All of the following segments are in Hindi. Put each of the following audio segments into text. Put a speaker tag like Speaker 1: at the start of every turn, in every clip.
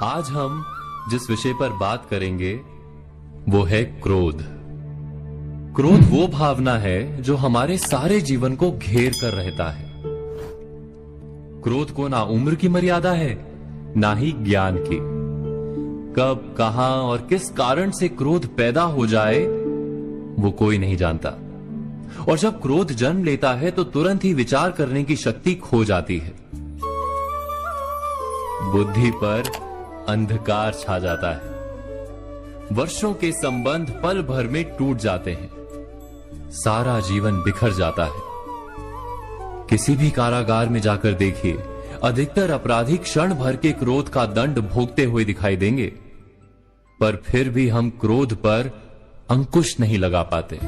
Speaker 1: आज हम जिस विषय पर बात करेंगे वो है क्रोध। क्रोध वो भावना है जो हमारे सारे जीवन को घेर कर रहता है। क्रोध को ना उम्र की मर्यादा है, ना ही ज्ञान की। कब, कहां और किस कारण से क्रोध पैदा हो जाए वो कोई नहीं जानता। और जब क्रोध जन्म लेता है तो तुरंत ही विचार करने की शक्ति खो जाती है। बुद्धि पर अंधकार छा जाता है। वर्षों के संबंध पल भर में टूट जाते हैं। सारा जीवन बिखर जाता है। किसी भी कारागार में जाकर देखिए, अधिकतर अपराधी क्षण भर के क्रोध का दंड भोगते हुए दिखाई देंगे, पर फिर भी हम क्रोध पर अंकुश नहीं लगा पाते।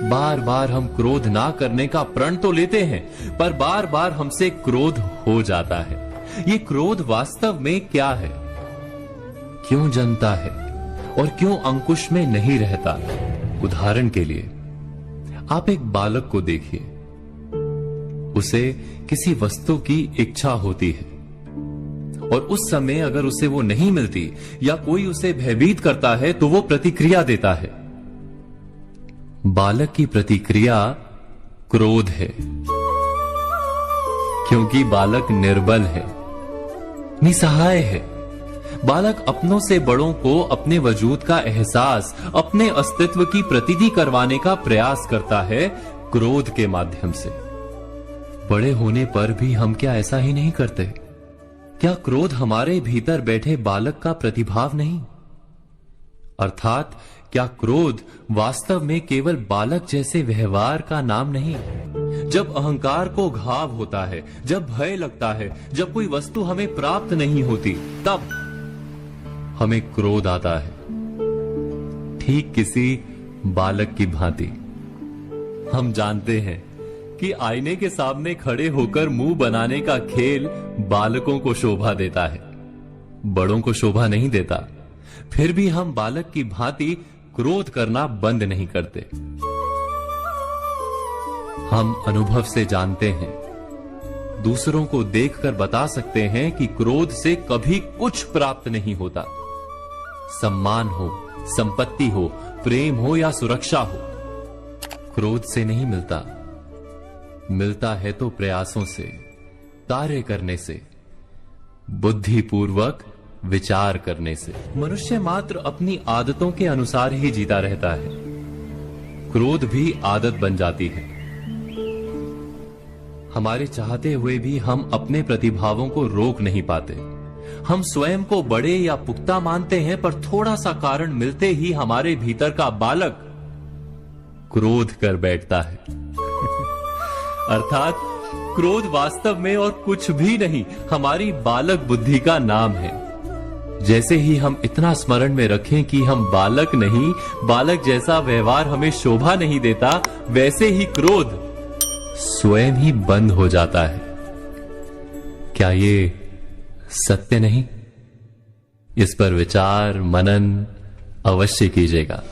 Speaker 1: बार बार हम क्रोध ना करने का प्रण तो लेते हैं, पर बार बार हमसे क्रोध हो जाता है। ये क्रोध वास्तव में क्या है, क्यों जन्मता है और क्यों अंकुश में नहीं रहता? उदाहरण के लिए आप एक बालक को देखिए। उसे किसी वस्तु की इच्छा होती है और उस समय अगर उसे वो नहीं मिलती या कोई उसे भयभीत करता है तो वो प्रतिक्रिया देता है। बालक की प्रतिक्रिया क्रोध है, क्योंकि बालक निर्बल है, निसहाय है। बालक अपनों से बड़ों को अपने वजूद का एहसास, अपने अस्तित्व की प्रतीति करवाने का प्रयास करता है क्रोध के माध्यम से। बड़े होने पर भी हम क्या ऐसा ही नहीं करते? क्या क्रोध हमारे भीतर बैठे बालक का प्रतिभाव नहीं? अर्थात क्या क्रोध वास्तव में केवल बालक जैसे व्यवहार का नाम नहीं? जब अहंकार को घाव होता है, जब भय लगता है, जब कोई वस्तु हमें प्राप्त नहीं होती, तब हमें क्रोध आता है, ठीक किसी बालक की भांति। हम जानते हैं कि आईने के सामने खड़े होकर मुंह बनाने का खेल बालकों को शोभा देता है, बड़ों को शोभा नहीं देता। फिर भी हम बालक की भांति क्रोध करना बंद नहीं करते। हम अनुभव से जानते हैं, दूसरों को देखकर बता सकते हैं कि क्रोध से कभी कुछ प्राप्त नहीं होता। सम्मान हो, संपत्ति हो, प्रेम हो या सुरक्षा हो, क्रोध से नहीं मिलता। मिलता है तो प्रयासों से, कार्य करने से, बुद्धिपूर्वक विचार करने से। मनुष्य मात्र अपनी आदतों के अनुसार ही जीता रहता है। क्रोध भी आदत बन जाती है। हमारे चाहते हुए भी हम अपने प्रतिभावों को रोक नहीं पाते। हम स्वयं को बड़े या पुख्ता मानते हैं, पर थोड़ा सा कारण मिलते ही हमारे भीतर का बालक क्रोध कर बैठता है। अर्थात क्रोध वास्तव में और कुछ भी नहीं, हमारी बालक बुद्धि का नाम है। जैसे ही हम इतना स्मरण में रखें कि हम बालक नहीं, बालक जैसा व्यवहार हमें शोभा नहीं देता, वैसे ही क्रोध स्वयं ही बंद हो जाता है। क्या ये सत्य नहीं? इस पर विचार मनन अवश्य कीजिएगा।